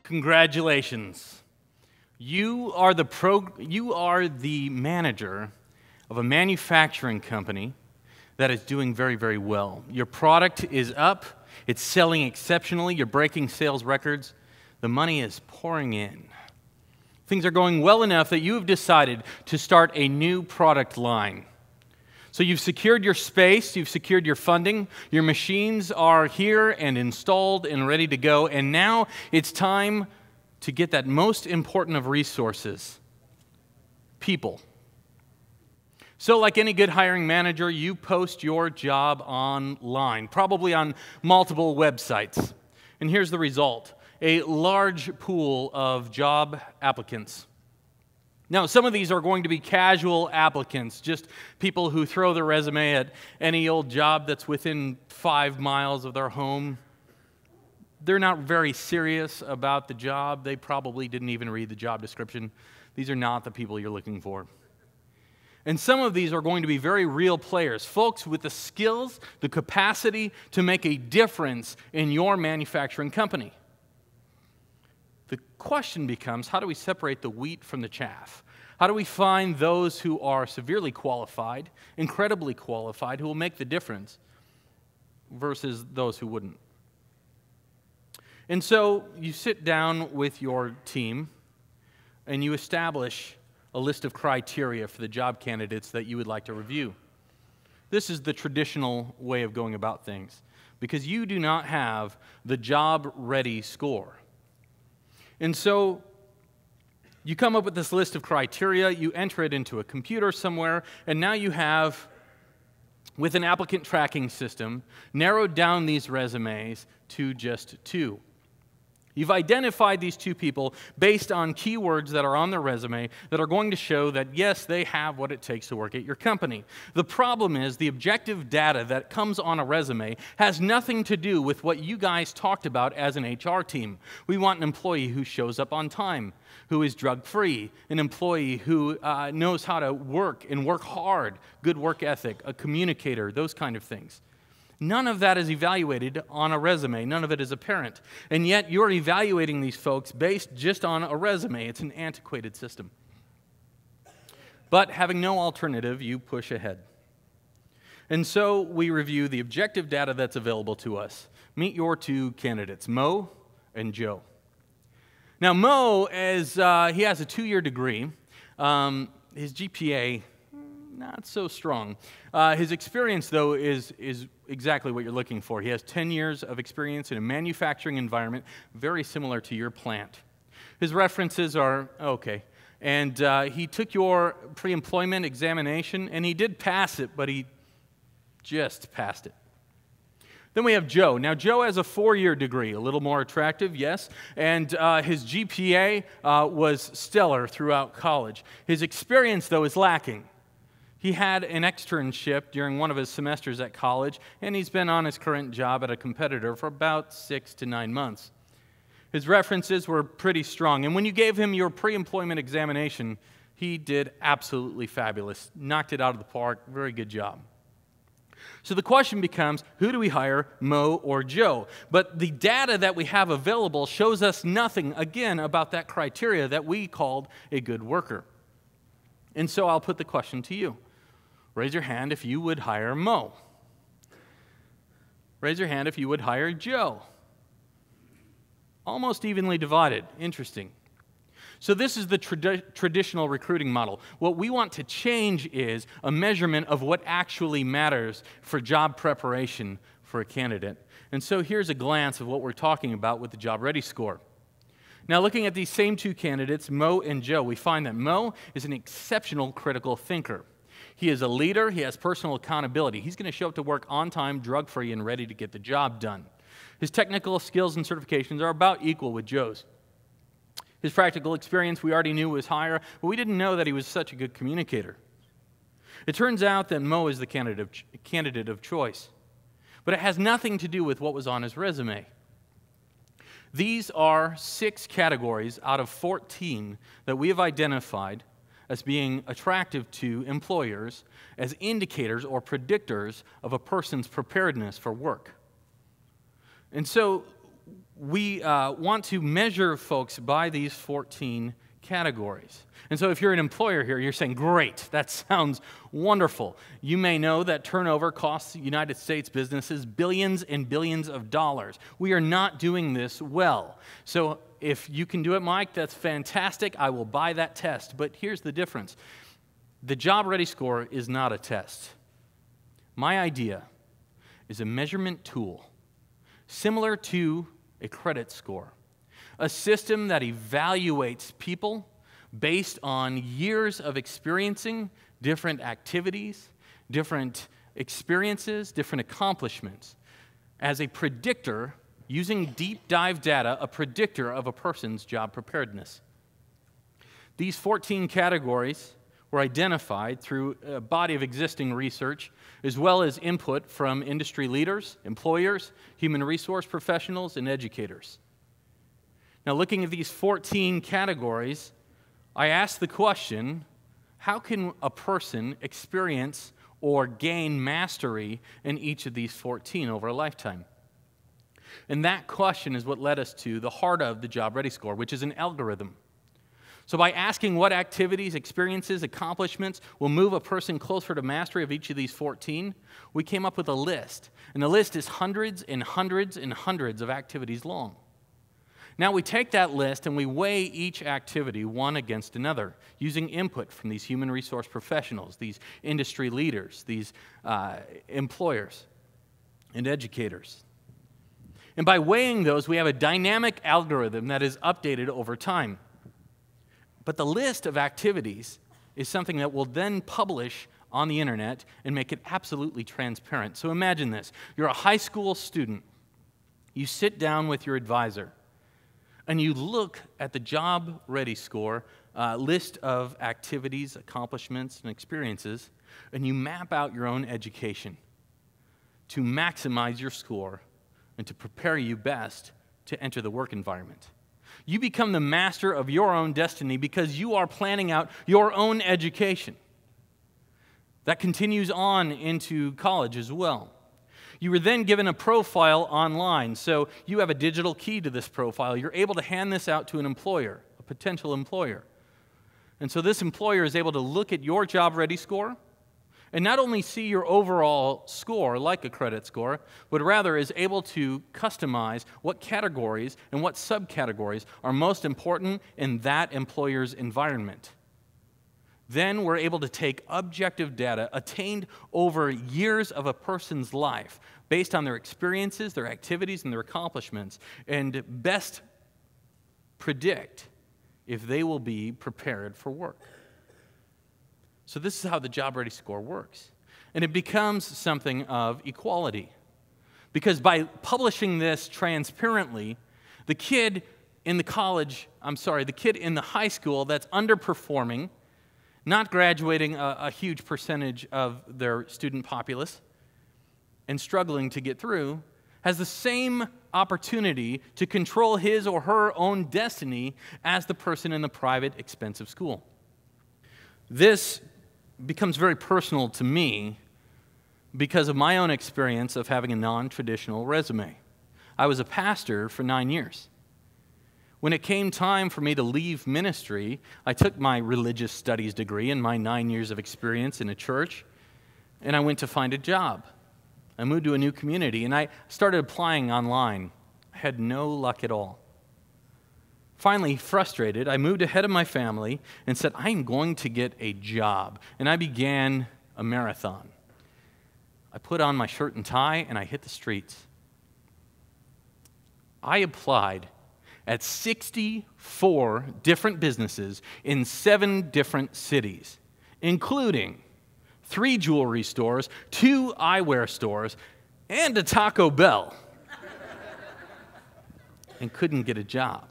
Congratulations. You are the manager of a manufacturing company that is doing very, very well. Your product is up, it's selling exceptionally, you're breaking sales records, the money is pouring in. Things are going well enough that you have decided to start a new product line. So you've secured your space, you've secured your funding, your machines are here and installed and ready to go, and now it's time to get that most important of resources, people. So like any good hiring manager, you post your job online, probably on multiple websites. And here's the result: a large pool of job applicants. Now, some of these are going to be casual applicants, just people who throw their resume at any old job that's within 5 miles of their home. They're not very serious about the job. They probably didn't even read the job description. These are not the people you're looking for. And some of these are going to be very real players, folks with the skills, the capacity to make a difference in your manufacturing company. The question becomes, how do we separate the wheat from the chaff? How do we find those who are severely qualified, incredibly qualified, who will make the difference, versus those who wouldn't? And so you sit down with your team and you establish a list of criteria for the job candidates that you would like to review. This is the traditional way of going about things, because you do not have the job-ready score. And so you come up with this list of criteria, you enter it into a computer somewhere, and now you have, with an applicant tracking system, narrowed down these resumes to just 2. You've identified these 2 people based on keywords that are on their resume that are going to show that, yes, they have what it takes to work at your company. The problem is the objective data that comes on a resume has nothing to do with what you guys talked about as an HR team. We want an employee who shows up on time, who is drug-free, an employee who knows how to work and work hard, good work ethic, a communicator, those kind of things. None of that is evaluated on a resume. None of it is apparent. And yet you're evaluating these folks based just on a resume. It's an antiquated system. But having no alternative, you push ahead. And so we review the objective data that's available to us. Meet your 2 candidates, Mo and Joe. Now, Mo, he has a 2-year degree. His GPA, not so strong. His experience, though, is exactly what you're looking for. He has 10 years of experience in a manufacturing environment very similar to your plant. His references are okay. And he took your pre-employment examination, and he did pass it, but he just passed it. Then we have Joe. Now, Joe has a 4-year degree, a little more attractive, yes, and his GPA was stellar throughout college. His experience, though, is lacking. He had an externship during one of his semesters at college, and he's been on his current job at a competitor for about 6 to 9 months. His references were pretty strong, and when you gave him your pre-employment examination, he did absolutely fabulous. Knocked it out of the park. Very good job. So the question becomes, who do we hire, Mo or Joe? But the data that we have available shows us nothing, again, about that criteria that we called a good worker. And so I'll put the question to you. Raise your hand if you would hire Mo. Raise your hand if you would hire Joe. Almost evenly divided. Interesting. So this is the traditional recruiting model. What we want to change is a measurement of what actually matters for job preparation for a candidate. And so here's a glance of what we're talking about with the Job Ready score. Now, looking at these same 2 candidates, Mo and Joe, we find that Mo is an exceptional critical thinker. He is a leader. He has personal accountability. He's going to show up to work on time, drug-free, and ready to get the job done. His technical skills and certifications are about equal with Joe's. His practical experience we already knew was higher, but we didn't know that he was such a good communicator. It turns out that Mo is the candidate of choice, but it has nothing to do with what was on his resume. These are 6 categories out of 14 that we have identified as being attractive to employers as indicators or predictors of a person's preparedness for work. And so we want to measure folks by these 14 categories. And so if you're an employer here, you're saying, great, that sounds wonderful. You may know that turnover costs United States businesses billions and billions of dollars. We are not doing this well. So if you can do it, Mike, that's fantastic. I will buy that test. But here's the difference. The Job Ready score is not a test. My idea is a measurement tool similar to a credit score, a system that evaluates people based on years of experiencing different activities, different experiences, different accomplishments, as a predictor, using deep dive data, a predictor of a person's job preparedness. These 14 categories were identified through a body of existing research, as well as input from industry leaders, employers, human resource professionals, and educators. Now, looking at these 14 categories, I asked the question, how can a person experience or gain mastery in each of these 14 over a lifetime? And that question is what led us to the heart of the Job Ready score, which is an algorithm. So by asking what activities, experiences, accomplishments will move a person closer to mastery of each of these 14, we came up with a list. And the list is hundreds and hundreds and hundreds of activities long. Now we take that list and we weigh each activity one against another using input from these human resource professionals, these industry leaders, these employers and educators. And by weighing those, we have a dynamic algorithm that is updated over time. But the list of activities is something that we'll then publish on the internet and make it absolutely transparent. So imagine this. You're a high school student. You sit down with your advisor and you look at the Job Ready score list of activities, accomplishments, and experiences, and you map out your own education to maximize your score and to prepare you best to enter the work environment. You become the master of your own destiny because you are planning out your own education. That continues on into college as well. You were then given a profile online, so you have a digital key to this profile. You're able to hand this out to an employer, a potential employer. And so this employer is able to look at your Job Ready score and not only see your overall score, like a credit score, but rather is able to customize what categories and what subcategories are most important in that employer's environment. Then we're able to take objective data attained over years of a person's life based on their experiences, their activities, and their accomplishments, and best predict if they will be prepared for work. So this is how the Job Ready score works. And it becomes something of equality. Because by publishing this transparently, the kid in the high school that's underperforming, not graduating a huge percentage of their student populace and struggling to get through, has the same opportunity to control his or her own destiny as the person in the private, expensive school. This becomes very personal to me because of my own experience of having a non-traditional resume. I was a pastor for 9 years. When it came time for me to leave ministry, I took my religious studies degree and my 9 years of experience in a church, and I went to find a job. I moved to a new community, and I started applying online. I had no luck at all. Finally, frustrated, I moved ahead of my family and said, I'm going to get a job. And I began a marathon. I put on my shirt and tie, and I hit the streets. I applied at 64 different businesses in 7 different cities, including 3 jewelry stores, 2 eyewear stores, and a Taco Bell, and couldn't get a job.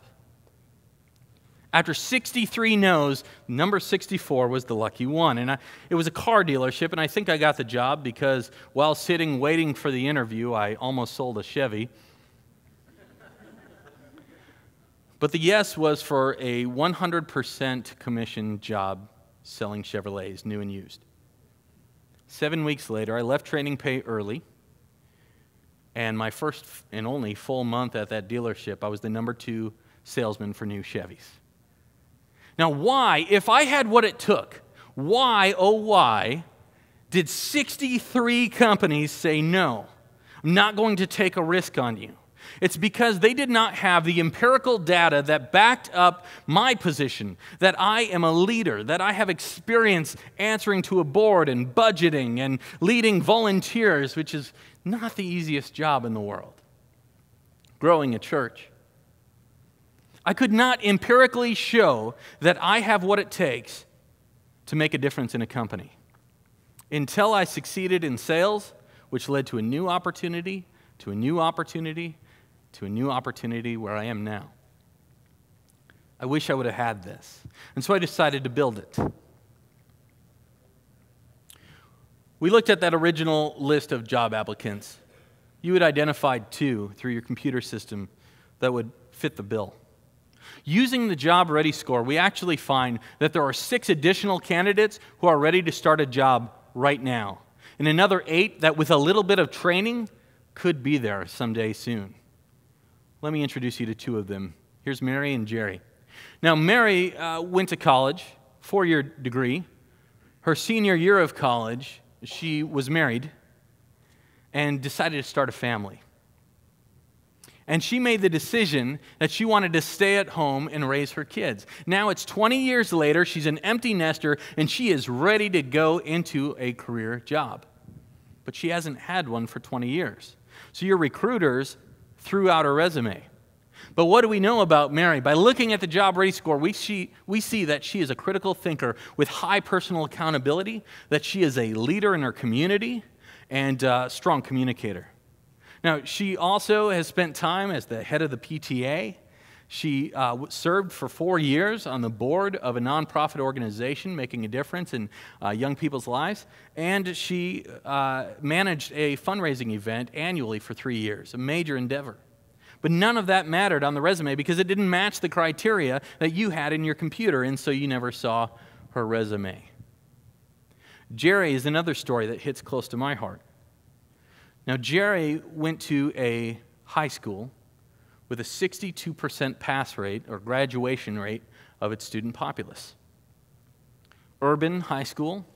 After 63 no's, number 64 was the lucky one. And it was a car dealership, and I think I got the job because while sitting waiting for the interview, I almost sold a Chevy. But the yes was for a 100% commission job selling Chevrolets, new and used. 7 weeks later, I left training pay early, And my first and only full month at that dealership, I was the number 2 salesman for new Chevys. Now, why, if I had what it took, why, oh why, did 63 companies say no? I'm not going to take a risk on you. It's because they did not have the empirical data that backed up my position, that I am a leader, that I have experience answering to a board and budgeting and leading volunteers, which is not the easiest job in the world. Growing a church. I could not empirically show that I have what it takes to make a difference in a company. Until I succeeded in sales, which led to a new opportunity, to a new opportunity, to a new opportunity where I am now. I wish I would have had this. And so I decided to build it. We looked at that original list of job applicants. You had identified 2 through your computer system that would fit the bill. Using the Job Ready score, we actually find that there are 6 additional candidates who are ready to start a job right now, and another 8 that with a little bit of training could be there someday soon. Let me introduce you to 2 of them. Here's Mary and Jerry. Now, Mary went to college, 4-year degree. Her senior year of college, she was married and decided to start a family. And she made the decision that she wanted to stay at home and raise her kids. Now it's 20 years later, she's an empty nester, and she is ready to go into a career job. But she hasn't had one for 20 years. So your recruiters threw out her resume. But what do we know about Mary? By looking at the Job Ready score, we see that she is a critical thinker with high personal accountability, that she is a leader in her community, and a strong communicator. Now, she also has spent time as the head of the PTA. She served for 4 years on the board of a nonprofit organization making a difference in young people's lives. And she managed a fundraising event annually for 3 years, a major endeavor. But none of that mattered on the resume because it didn't match the criteria that you had in your computer, and so you never saw her resume. Jerry is another story that hits close to my heart. Now, Jerry went to a high school with a 62% pass rate or graduation rate of its student populace. Urban high school.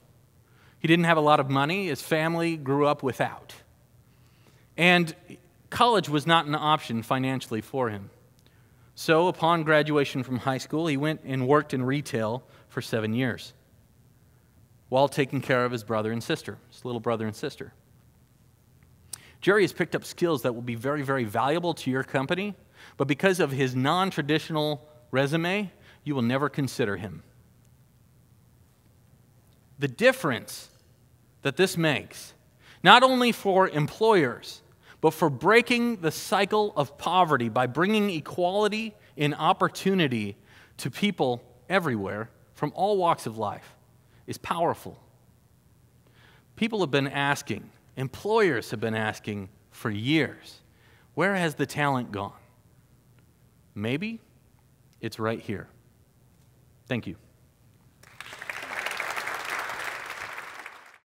He didn't have a lot of money. His family grew up without. And college was not an option financially for him. So upon graduation from high school, he went and worked in retail for 7 years while taking care of his brother and sister, his little brother and sister. Jerry has picked up skills that will be very, very valuable to your company, but because of his non-traditional resume, you will never consider him. The difference that this makes, not only for employers, but for breaking the cycle of poverty by bringing equality in opportunity to people everywhere from all walks of life, is powerful. People have been asking, employers have been asking for years, where has the talent gone? Maybe it's right here. Thank you.